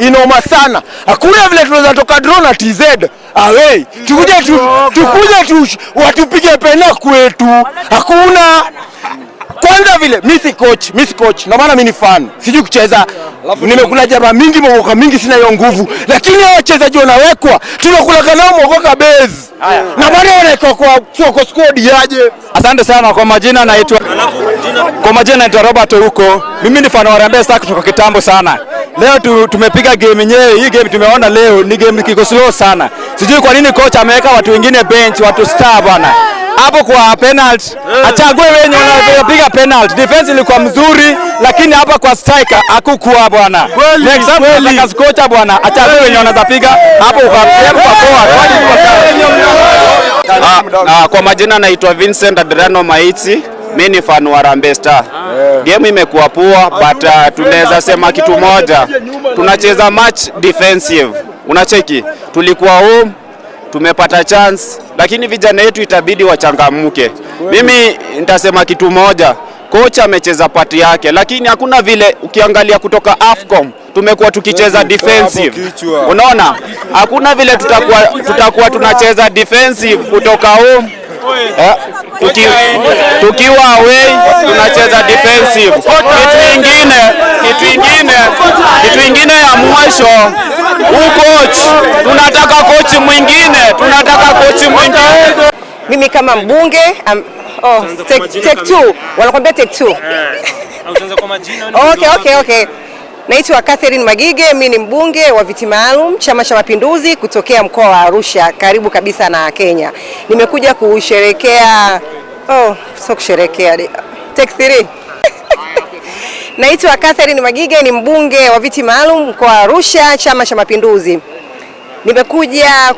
inoma sana. Hakuna vile tunaweza toka draw na TZ away. Tukuje watupige pena kwetu. Hakuna. Kwanza vile miss coach. Na maana mimi ni fan. Sijui kucheza. Nimekula jaba mingi, mogoka mingi, sina hiyo nguvu. Lakini hao wachezaji wanawekwa, tunakula nao mogoka base. Na bado wanawekwa kwa squad yaje. Asante sana kwa majina naitwa Robert huko. Mimi ni fan wa Harambee Stars kutoka kitambo sana. Leo tumepiga game yenyewe. Hii game tumeona leo ni game kiko slow sana. Sijui kwa nini coach ameweka watu wengine bench, watu star bwana. Hapo kwa penalty, achague wenye wanapiga penalty. Defense ilikuwa mzuri, lakini hapa kwa striker hakukuwa bwana. Next time tunataka coach bwana, achague wenye wanapiga hapo kwa kwa majina naitwa Vincent Adriano Maitsi. Mimi ni fan wa Harambee Stars. Game imekuwa poa, but tunaweza sema kitu moja. Tunacheza match defensive. Unacheki? Tulikuwa home, tumepata chance, lakini vijana wetu itabidi wachangamke. Mimi nitasema kitu moja. Coach amecheza party yake, lakini hakuna vile ukiangalia kutoka AFCON tumekuwa tukicheza defensive. Unaona? Hakuna vile tutakuwa tunacheza defensive kutoka home. Tukiwa away tunacheza defensive. Kitu ingine ya mwisho, coach, tunataka coach mwingine. Mimi kama mbunge take two. Wanakuambia take two. Okay. Naitwa Catherine Magige, mimi ni mbunge wa viti maalum Chama cha Mapinduzi kutokea mkoa wa Arusha, karibu kabisa na Kenya. Nimekuja kusherehekea take three. Naitwa Catherine Magige, ni mbunge wa viti maalum mkoa wa Arusha, Chama cha Mapinduzi. Nimekuja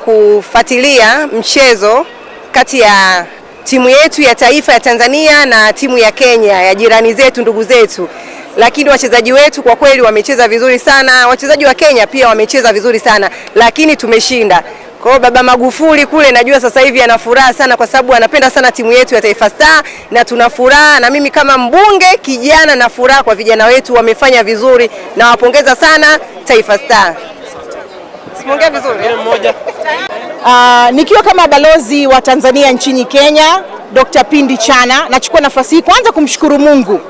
kufuatilia mchezo kati ya timu yetu ya taifa ya Tanzania na timu ya Kenya, ya jirani zetu, ndugu zetu. Lakini wachezaji wetu kwa kweli wamecheza vizuri sana. Wachezaji wa Kenya pia wamecheza vizuri sana, lakini tumeshinda. Kwa hiyo Baba Magufuli kule najua sasa hivi ana furaha sana kwa sababu anapenda sana timu yetu ya Taifa Star na tuna furaha, na mimi kama mbunge kijana na furaha kwa vijana wetu wamefanya vizuri na wapongeza sana Taifa Star. Simuongea vizuri. Nikiwa kama balozi wa Tanzania nchini Kenya, Dr. Pindi Chana, nachukua nafasi hii kwanza kumshukuru Mungu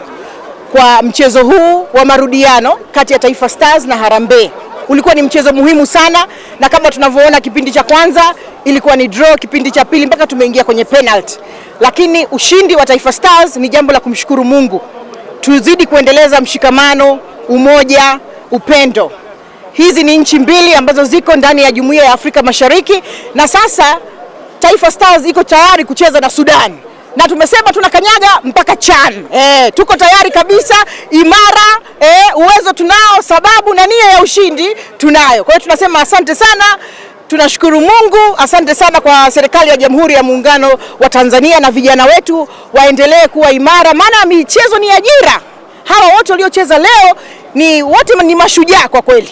kwa mchezo huu wa marudiano kati ya Taifa Stars na Harambee. Ulikuwa ni mchezo muhimu sana, na kama tunavyoona kipindi cha kwanza ilikuwa ni draw, kipindi cha pili mpaka tumeingia kwenye penalty. Lakini ushindi wa Taifa Stars ni jambo la kumshukuru Mungu. Tuzidi kuendeleza mshikamano, umoja, upendo. Hizi ni nchi mbili ambazo ziko ndani ya Jumuiya ya Afrika Mashariki, na sasa Taifa Stars iko tayari kucheza na Sudan. Na tumesema tunakanyaga mpaka CHAN. Tuko tayari kabisa, imara, uwezo tunao, sababu na nia ya ushindi tunayo. Kwa hiyo tunasema asante sana, tunashukuru Mungu, asante sana kwa serikali ya Jamhuri ya Muungano wa Tanzania, na vijana wetu waendelee kuwa imara, maana michezo ni ajira. Hawa wote waliocheza leo ni mashujaa kwa kweli.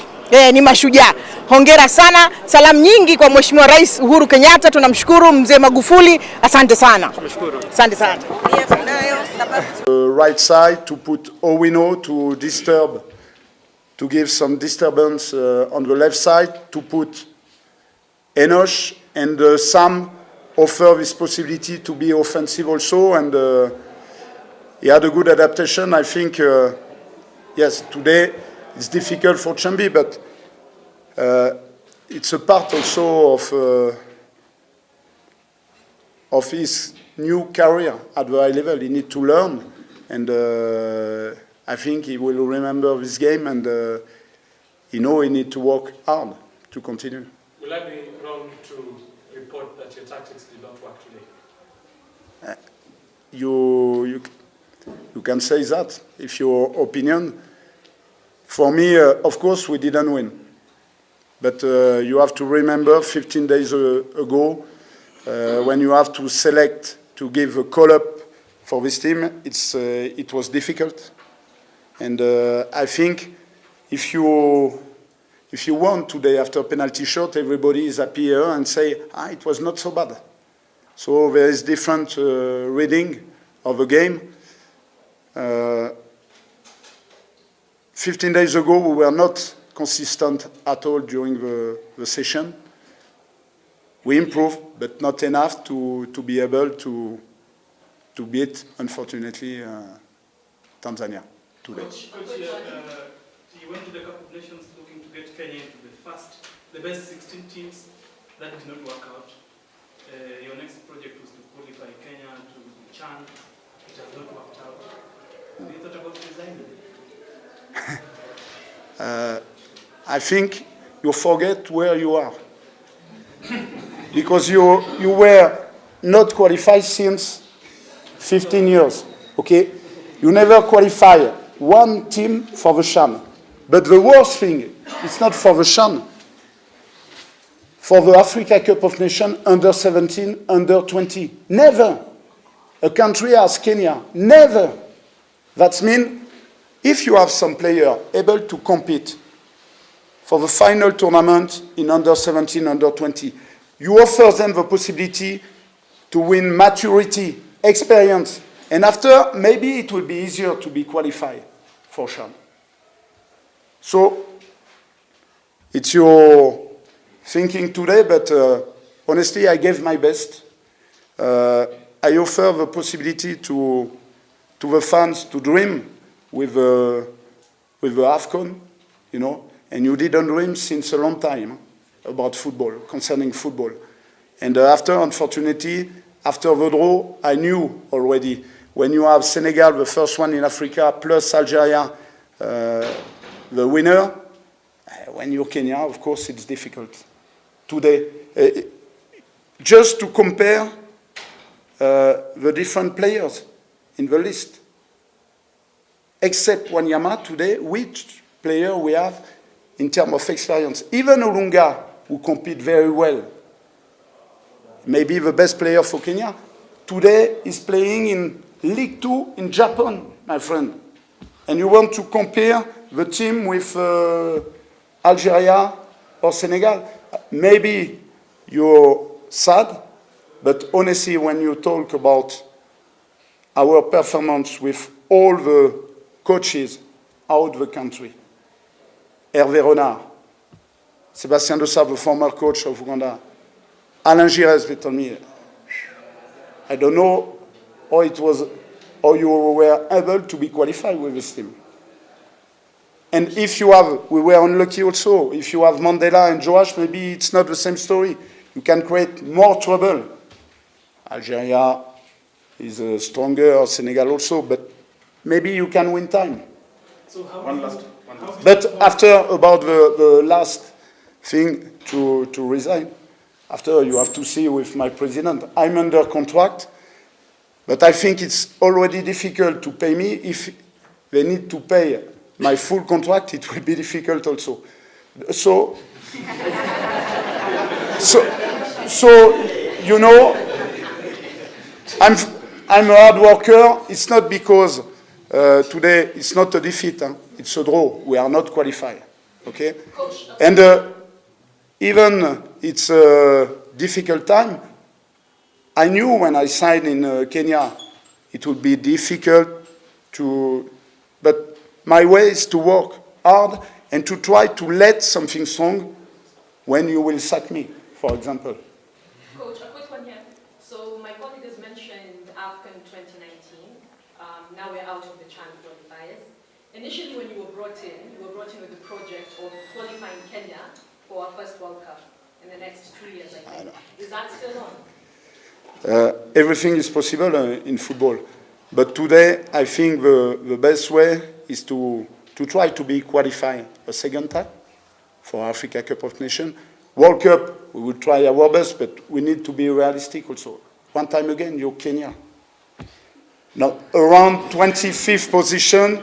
Ni mashujaa. Hongera sana. Salamu nyingi kwa Mheshimiwa Rais Uhuru Kenyatta, tunamshukuru Mzee Magufuli. Asante sana. Asante sana. Right side to put Owino to give some disturbance on the left side, to put Enosh, and Sam offer this possibility to be offensive also, and he had a good adaptation. I think, yes, today it's difficult for Chambi, but it's a part also of his new career at the high level. He needs to learn, and I think he will remember this game, and he needs to work hard to continue. Will I be wrong to report that your tactics did not work today? You can say that, if your opinion. For me, of course, we didn't win. But you have to remember 15 days ago, when you have to select to give a call-up for this team, it was difficult. And I think if you won today after penalty shot, everybody is happy here and say, it was not so bad. So there is different reading of the game. 15 days ago, we were not consistent at all during the session. We improved, but not enough to be able to beat, unfortunately, Tanzania today. Coach, you went to the Cup of Nations looking to get Kenya into the best 16 teams. That did not work out. Your next project was to qualify Kenya to CHAN. It has not worked out. Have you thought about resigning? I think you forget where you are. Because you were not qualified since 15 years, okay? You never qualify one team for the CHAN. But the worst thing, it's not for the CHAN. For the Africa Cup of Nations, under 17, under 20. Never. A country as Kenya, never. That means if you have some player able to compete for the final tournament in under 17, under 20, you offer them the possibility to win maturity, experience, and after, maybe it will be easier to be qualified for CHAN. So, it's your thinking today, but honestly, I gave my best. I offer the possibility to the fans to dream with the AFCON, you know, and you didn't dream since a long time about football, concerning football. And after, unfortunately, after the draw, I knew already, when you have Senegal, the first one in Africa, plus Algeria, the winner, when you're Kenya, of course, it's difficult. Today, just to compare the different players in the list, except Wanyama today, which player we have in terms of experience. Even Olunga, who compete very well, maybe the best player for Kenya, today is playing in League 2 in Japan, my friend. And you want to compare the team with Algeria or Senegal? Maybe you're sad, but honestly, when you talk about our performance with all the coaches out of the country, Hervé Renard, Sébastien Dossat, the former coach of Uganda, Alain Giresse, they told me, I don't know how it was, how you were able to be qualified with this team. And if you have, we were unlucky also, if you have Mandela and Joash, maybe it's not the same story. You can create more trouble. Algeria is stronger, Senegal also, but maybe you can win time. So one last. But after, about the last thing to resign, after you have to see with my president, I'm under contract, but I think it's already difficult to pay me. If they need to pay my full contract, it will be difficult also. So you know, I'm a hard worker. It's not because today it's not a defeat. Huh? It's a draw. We are not qualified. Okay? And even it's a difficult time. I knew when I signed in Kenya, it would be difficult to, but my way is to work hard and to try to let something strong when you will sack me, for example. Coach, a quick one here. So my colleague has mentioned AFCON 2019. Now we're out of the CHAN qualifiers. Initially, when you were brought in with the project of qualifying Kenya for our first World Cup in the next 2 years, I think. Is that still on? Everything is possible in football. But today, I think the best way is to try to be qualified a second time for Africa Cup of Nations. World Cup, we will try our best, but we need to be realistic also. One time again, you're Kenya. Now, around 25th position,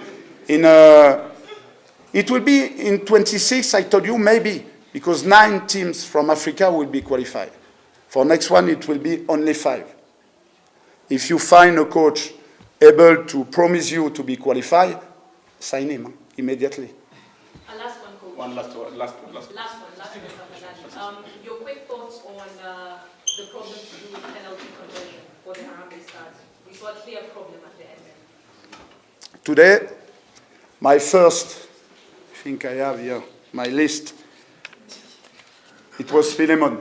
it will be in 26, I told you, maybe, because 9 teams from Africa will be qualified. For next one, it will be only 5. If you find a coach able to promise you to be qualified, sign him immediately. A last one, coach. One last one. Your quick thoughts on the problem to do with penalty conversion for the Harambee Stars. We saw a clear problem at the end. Today, my first, I think I have here, my list. It was Philemon.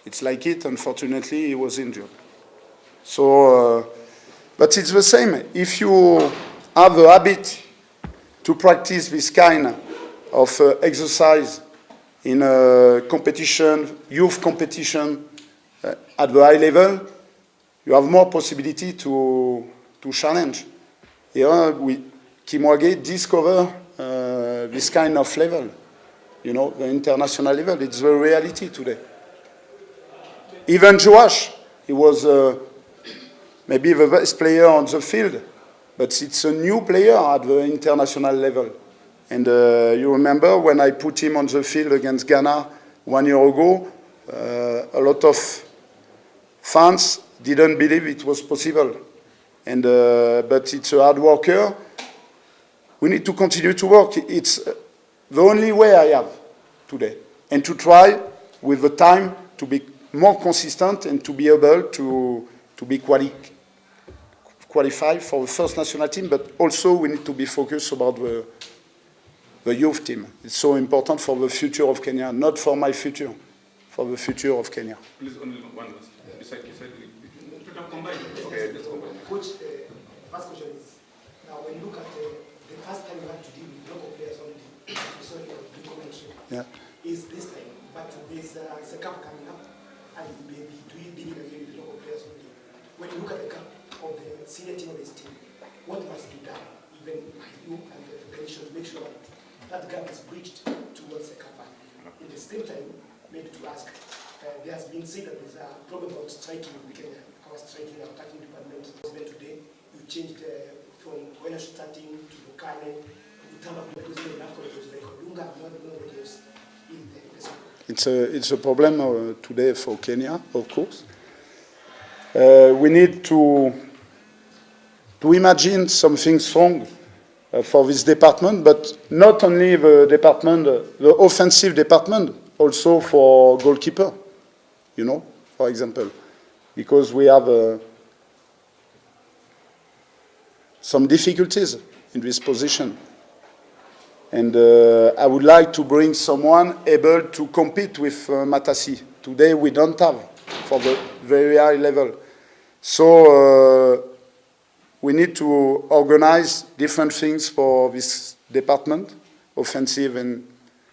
It's like it, unfortunately, he was injured. So, but it's the same. If you have a habit to practice this kind of exercise in a competition, youth competition at the high level, you have more possibility to challenge. Here, Kimwage discover this kind of level, you know, the international level. It's the reality today. Even Joash, he was maybe the best player on the field, but it's a new player at the international level. And you remember when I put him on the field against Ghana 1 year ago, a lot of fans didn't believe it was possible. And, but it's a hard worker. We need to continue to work. It's the only way I have today. And to try, with the time, to be more consistent and to be able to be qualified for the first national team, but also we need to be focused about the youth team. It's so important for the future of Kenya, not for my future, for the future of Kenya. Please, only one last. You said Combine. Okay, let's combine. Coach, first question is, now when you look at the first time you had to deal with local players on the sorry, the commentary, Yeah. is this time, but there's a cup coming up, and maybe do you deal again with the local players only? When you look at the gap of the senior team of this team, what must be done, even by you and the federation, to make sure that that gap is bridged towards the cup? In the same time, maybe to ask, there has been said that there's a problem about striking in Kenya. Our striking, our attacking department. Today, you changed from when you're starting to Lokane, you turn up because you have to like Olunga, nobody else in the It's a problem today for Kenya, of course. We need to imagine something strong for this department, but not only the department, the offensive department, also for goalkeeper, you know, for example, because we have some difficulties in this position. And I would like to bring someone able to compete with Matassi. Today we don't have for the very high level. So we need to organize different things for this department, offensive and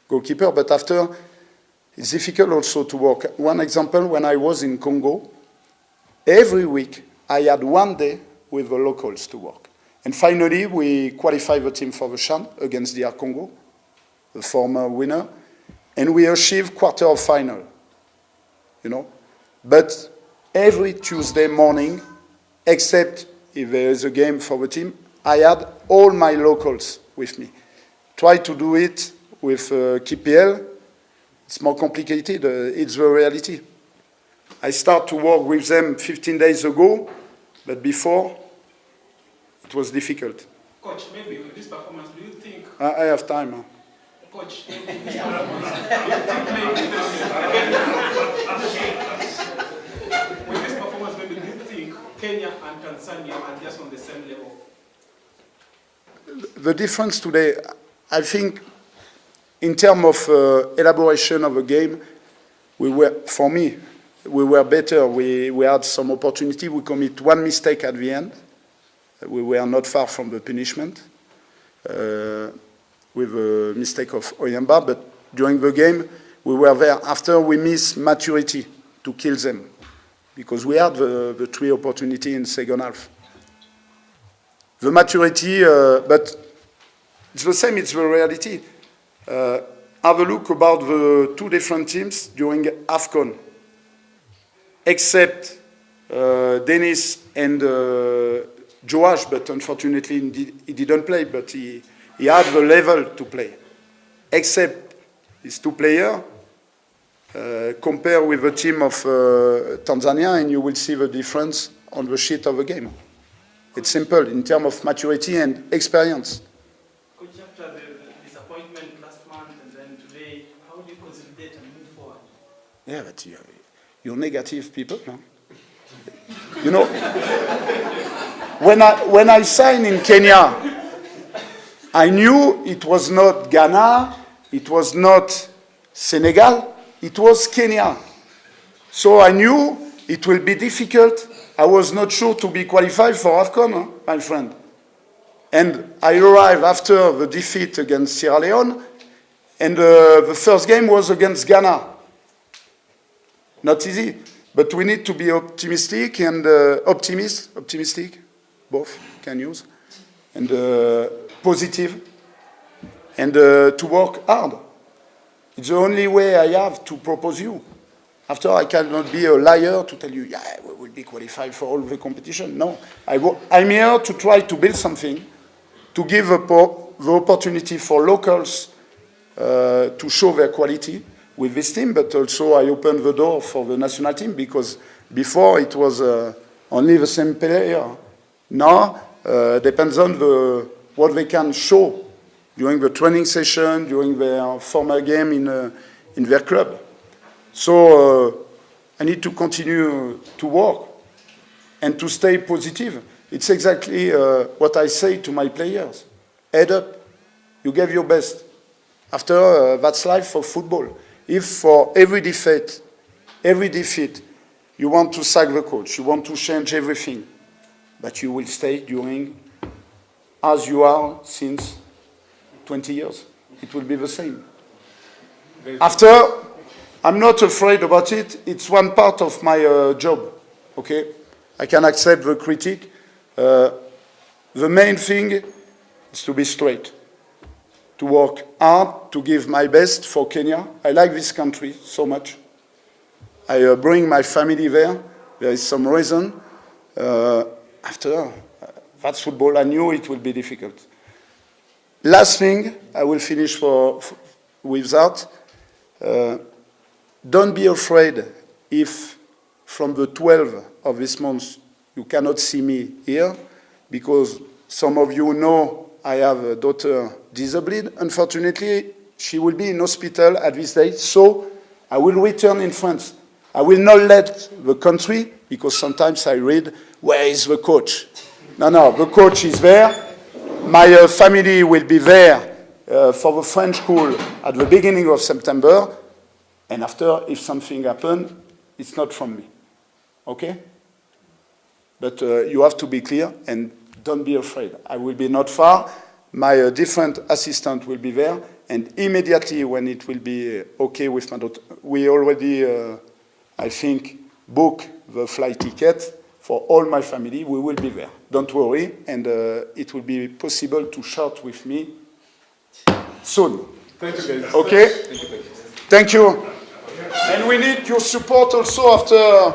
goalkeeper, but after it's difficult also to work. One example, when I was in Congo, every week I had 1 day with the locals to work. And finally, we qualified the team for the CHAN against DR Congo, the former winner, and we achieved quarter of final, you know. But every Tuesday morning, except if there is a game for the team, I had all my locals with me. Try to do it with KPL. It's more complicated. It's the reality. I start to work with them 15 days ago, but before, it was difficult. Coach, maybe with this performance, do you think... I have time. Huh? Coach, maybe with this performance, maybe do you think Kenya and Tanzania are just on the same level? The difference today, I think, in terms of elaboration of a game, for me, we were better. We had some opportunity. We commit one mistake at the end. We were not far from the punishment with a mistake of Oyamba, but during the game, we were there. After we missed maturity to kill them, because we had the 3 opportunity in second half. The maturity, but it's the same, it's the reality. Have a look about the 2 different teams during AFCON. Except Dennis and Joash, but unfortunately he didn't play, but he had the level to play. Except these 2 players, compare with the team of Tanzania, and you will see the difference on the sheet of the game. It's simple in terms of maturity and experience. Coach, after the disappointment last month and then today, how do you consolidate and move forward? Yeah, but you're negative people, no? You know, when I signed in Kenya, I knew it was not Ghana, It was not Senegal, it was Kenya. So I knew it will be difficult. I was not sure to be qualified for AFCON, my friend. And I arrived after the defeat against Sierra Leone, and the first game was against Ghana. Not easy, but we need to be optimistic and optimistic, both can use, and positive, and to work hard. It's the only way I have to propose you. After, I cannot be a liar to tell you, yeah, we will be qualified for all the competition. No, I'm here to try to build something, to give the opportunity for locals to show their quality with this team, but also I opened the door for the national team, because before it was only the same player. Now, depends on what they can show during the training session, during their formal game in their club. So I need to continue to work and to stay positive. It's exactly what I say to my players. Head up, you gave your best. After, that's life for football. If for every defeat, you want to sack the coach, you want to change everything, but you will stay doing as you are since 20 years. It will be the same. After, I'm not afraid about it. It's one part of my job, okay? I can accept the critique. The main thing is to be straight, to work hard, to give my best for Kenya. I like this country so much. I bring my family there. There is some reason. After, that's football. I knew it would be difficult. Last thing, I will finish with that. Don't be afraid if from the 12th of this month you cannot see me here, because some of you know I have a daughter disabled. Unfortunately, she will be in hospital at this date, so I will return in France. I will not let the country, because sometimes I read, where is the coach? No, the coach is there. My family will be there for the French school at the beginning of September. And after, if something happens, it's not from me. Okay? But you have to be clear and don't be afraid. I will be not far. My different assistant will be there. And immediately when it will be okay with my daughter, we already, I think, book the flight ticket for all my family. We will be there. Don't worry. And it will be possible to shout with me soon. Thank you, guys. Okay? Thank you. Thank you. And we need your support also after